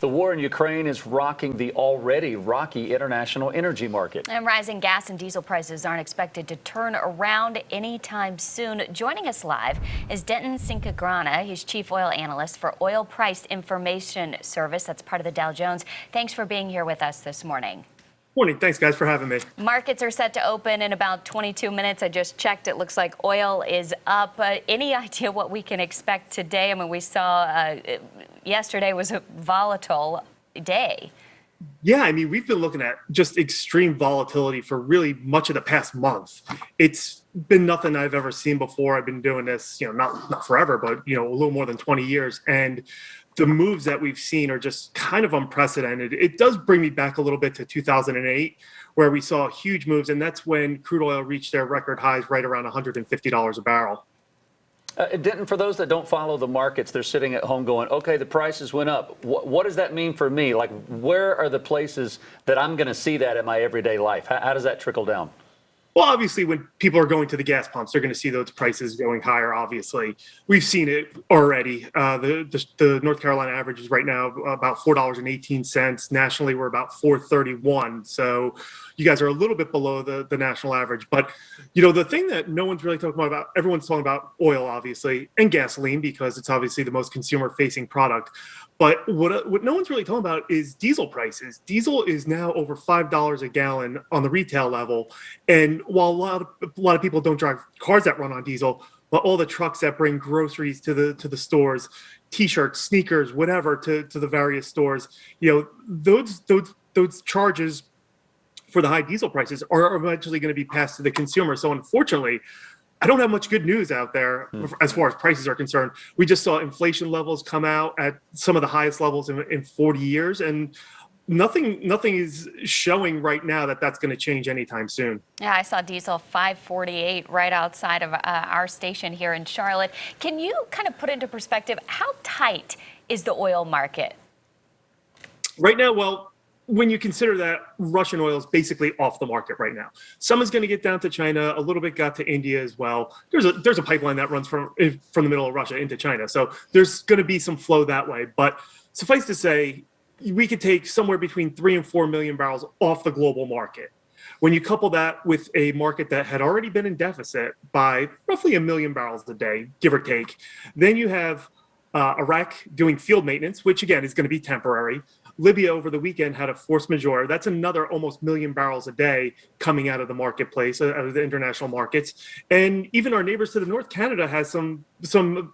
The war in Ukraine is rocking the already rocky international energy market. And rising gas and diesel prices aren't expected to turn around anytime soon. Joining us live is Denton Cinquegrana. He's Chief Oil Analyst for Oil Price Information Service. That's part of the Dow Jones. Thanks for being here with us this morning. Morning. Thanks, guys, for having me. Markets are set to open in about 22 minutes. I just checked. It looks like oil is up. Any idea what we can expect today? I mean, we saw yesterday was a volatile day. Yeah, I mean, we've been looking at just extreme volatility for really much of the past month. It's been nothing I've ever seen before. I've been doing this, not forever, but, a little more than 20 years. And the moves that we've seen are just kind of unprecedented. It does bring me back a little bit to 2008, where we saw huge moves. And that's when crude oil reached their record highs right around $150 a barrel. Denton, for those that don't follow the markets, they're sitting at home going, okay, the prices went up. What does that mean for me? Like, where are the places that I'm going to see that in my everyday life? How does that trickle down? Well, obviously, when people are going to the gas pumps, they're going to see those prices going higher, obviously. We've seen it already. The North Carolina average is right now about $4.18. Nationally, we're about $4.31. So you guys are a little bit below the national average. But, the thing that no one's really talking about, everyone's talking about oil, obviously, and gasoline, because it's obviously the most consumer-facing product. But what no one's really talking about is diesel prices. Diesel is now over $5 a gallon on the retail level. And while a lot of people don't drive cars that run on diesel, but all the trucks that bring groceries to the stores, T-shirts, sneakers, whatever, to the various stores, those charges for the high diesel prices are eventually going to be passed to the consumer. So unfortunately, I don't have much good news out there as far as prices are concerned. We just saw inflation levels come out at some of the highest levels in 40 years, and nothing is showing right now that that's going to change anytime soon. Yeah, I saw diesel $5.48 right outside of our station here in Charlotte. Can you kind of put into perspective, how tight is the oil market? Right now, well, when you consider that Russian oil is basically off the market right now. Some is going to get down to China, a little bit got to India as well. There's a pipeline that runs from the middle of Russia into China. So there's going to be some flow that way. But suffice to say, we could take somewhere between 3 and 4 million barrels off the global market. When you couple that with a market that had already been in deficit by roughly 1 million barrels a day, give or take, then you have Iraq doing field maintenance, which again is going to be temporary. Libya over the weekend had a force majeure. That's another almost 1 million barrels a day coming out of the marketplace, out of the international markets. And even our neighbors to the north, Canada, has some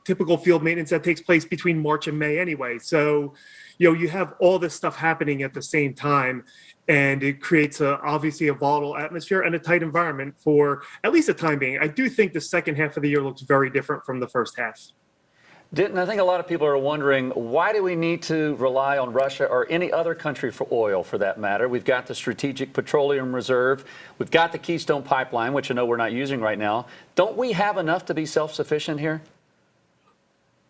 typical field maintenance that takes place between March and May anyway. So, you have all this stuff happening at the same time, and it creates obviously a volatile atmosphere and a tight environment for at least the time being. I do think the second half of the year looks very different from the first half. Denton, I think a lot of people are wondering, why do we need to rely on Russia or any other country for oil, for that matter? We've got the Strategic Petroleum Reserve. We've got the Keystone Pipeline, which I know we're not using right now. Don't we have enough to be self-sufficient here?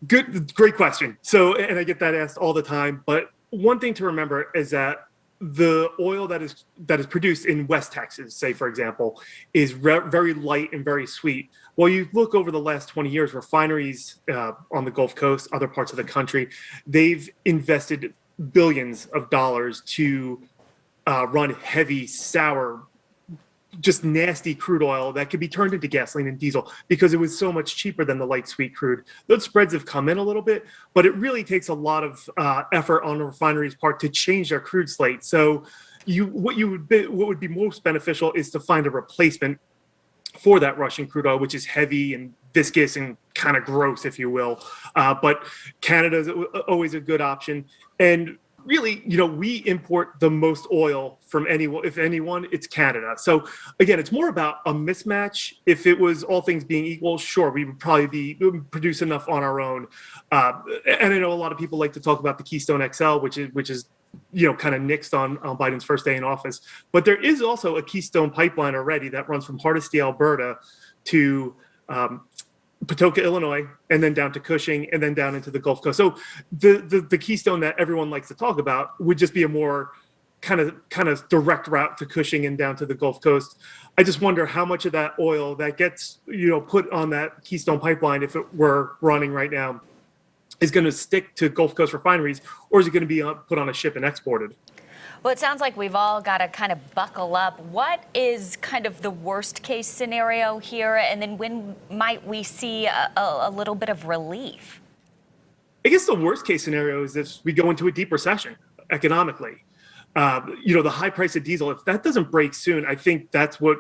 Great question. So, and I get that asked all the time. But one thing to remember is that the oil that is produced in West Texas, say, for example, is very light and very sweet. Well, you look over the last 20 years, refineries on the Gulf Coast, other parts of the country, they've invested billions of dollars to run heavy, sour, just nasty crude oil that could be turned into gasoline and diesel because it was so much cheaper than the light sweet crude. Those spreads have come in a little bit, but it really takes a lot of effort on the refinery's part to change their crude slate. So what would be most beneficial is to find a replacement for that Russian crude oil, which is heavy and viscous and kind of gross, if you will. But Canada is always a good option. And really, we import the most oil from anyone. If anyone, it's Canada. So again, it's more about a mismatch. If it was all things being equal, sure, we would probably produce enough on our own. And I know a lot of people like to talk about the Keystone XL, which is kind of nixed on Biden's first day in office. But there is also a Keystone pipeline already that runs from Hardisty, Alberta to Patoka, Illinois, and then down to Cushing, and then down into the Gulf Coast. So the Keystone that everyone likes to talk about would just be a more kind of direct route to Cushing and down to the Gulf Coast. I just wonder how much of that oil that gets put on that Keystone pipeline, if it were running right now, is going to stick to Gulf Coast refineries, or is it going to be put on a ship and exported? Well, it sounds like we've all got to kind of buckle up. What is kind of the worst case scenario here? And then when might we see a little bit of relief? I guess the worst case scenario is if we go into a deep recession economically. The high price of diesel, if that doesn't break soon, I think that's what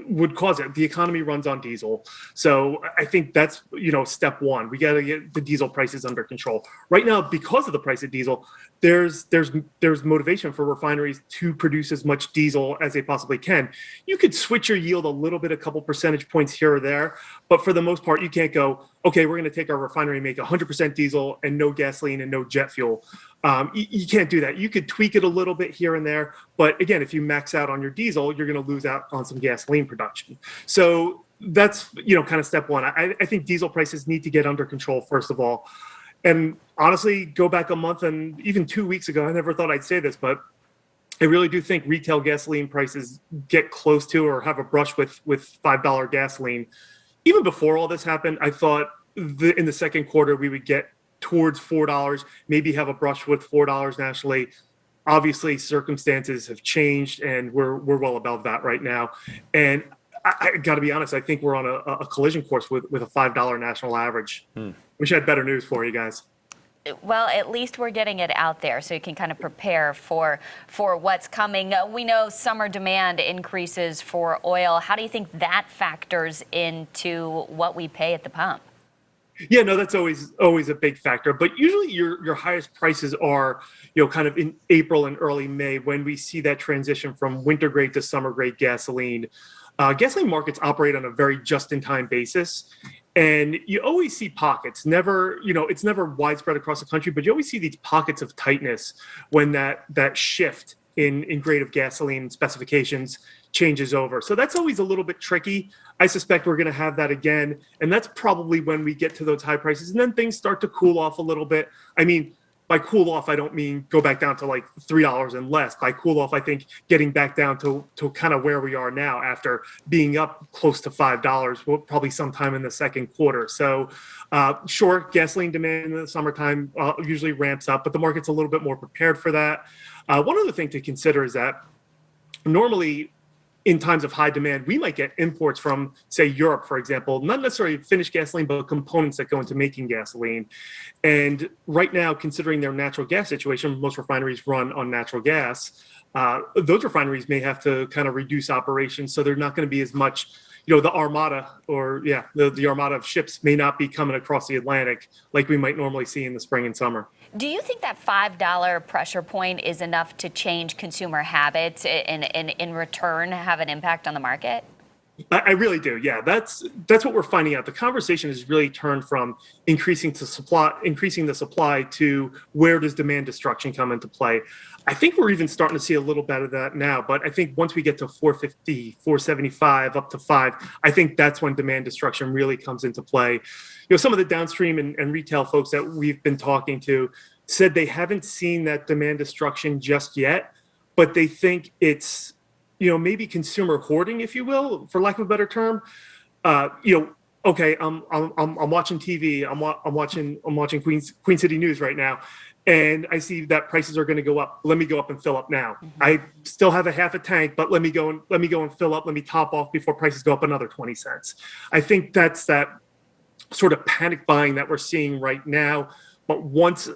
would cause it. The economy runs on diesel. So I think that's, step one. We got to get the diesel prices under control. Right now, because of the price of diesel, there's motivation for refineries to produce as much diesel as they possibly can. You could switch your yield a little bit, a couple percentage points here or there, but for the most part, you can't go, okay, we're going to take our refinery and make 100% diesel and no gasoline and no jet fuel. You can't do that. You could tweak it a little bit here and there, but again, if you max out on your diesel, you're going to lose out on some gasoline production. So that's kind of step one. I think diesel prices need to get under control first of all. And honestly, go back a month and even 2 weeks ago, I never thought I'd say this, but I really do think retail gasoline prices get close to or have a brush with $5 gasoline. Even before all this happened, I thought in the second quarter we would get towards $4, maybe have a brush with $4 nationally. Obviously, circumstances have changed, and we're well above that right now. And I got to be honest, I think we're on a collision course with a $5 national average. Wish I had better news for you guys. Well, at least we're getting it out there so you can kind of prepare for what's coming. We know summer demand increases for oil. How do you think that factors into what we pay at the pump? Yeah, no, that's always a big factor. But usually your highest prices are, kind of in April and early May when we see that transition from winter grade to summer grade gasoline. Gasoline markets operate on a very just-in-time basis. And you always see pockets, it's never widespread across the country, but you always see these pockets of tightness when that shift in grade of gasoline specifications changes over. So that's always a little bit tricky. I suspect we're going to have that again. And that's probably when we get to those high prices. And then things start to cool off a little bit. I mean, by cool off, I don't mean go back down to like $3 and less. By cool off, I think getting back down to kind of where we are now after being up close to $5, probably sometime in the second quarter. So sure, gasoline demand in the summertime usually ramps up, but the market's a little bit more prepared for that. One other thing to consider is that normally in times of high demand, we might get imports from, say, Europe, for example, not necessarily finished gasoline, but components that go into making gasoline. And right now, considering their natural gas situation, most refineries run on natural gas. Those refineries may have to kind of reduce operations, so they're not going to be as much, the armada the armada of ships may not be coming across the Atlantic like we might normally see in the spring and summer. Do you think that $5 pressure point is enough to change consumer habits and in return have an impact on the market? I really do. Yeah, that's what we're finding out. The conversation has really turned from increasing the supply to where does demand destruction come into play. I think we're even starting to see a little bit of that now, but I think once we get to 450, 475, up to 5, I think that's when demand destruction really comes into play. Some of the downstream and retail folks that we've been talking to said they haven't seen that demand destruction just yet, but they think it's maybe consumer hoarding, if you will, for lack of a better term. Okay, I'm watching TV. I'm watching Queen City News right now, and I see that prices are going to go up. Let me go up and fill up now. I still have a half a tank, but let me go and fill up. Let me top off before prices go up another 20 cents. I think that's that sort of panic buying that we're seeing right now. But once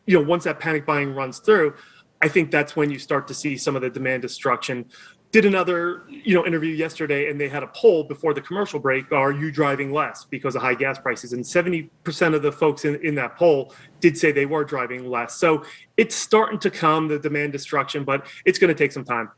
that panic buying runs through, I think that's when you start to see some of the demand destruction. Did another interview yesterday, and they had a poll before the commercial break. Are you driving less because of high gas prices? And 70% of the folks in that poll did say they were driving less. So it's starting to come, the demand destruction, but it's going to take some time.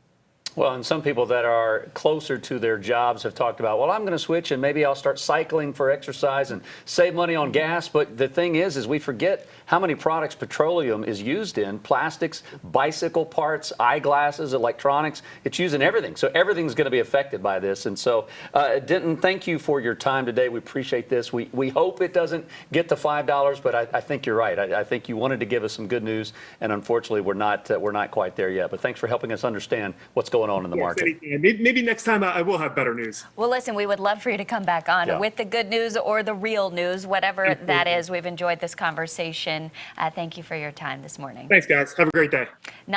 Well, and some people that are closer to their jobs have talked about, well, I'm going to switch and maybe I'll start cycling for exercise and save money on gas. But the thing is we forget how many products petroleum is used in: plastics, bicycle parts, eyeglasses, electronics. It's used in everything. So everything's going to be affected by this. And so, Denton, thank you for your time today. We appreciate this. We hope it doesn't get to $5, but I think you're right. I think you wanted to give us some good news, and unfortunately, we're not quite there yet. But thanks for helping us understand what's going on going on in the market. Maybe next time I will have better news. Well, listen, we would love for you to come back on Yeah. with the good news or the real news, whatever that is. We've enjoyed this conversation. Thank you for your time this morning. Thanks, guys. Have a great day.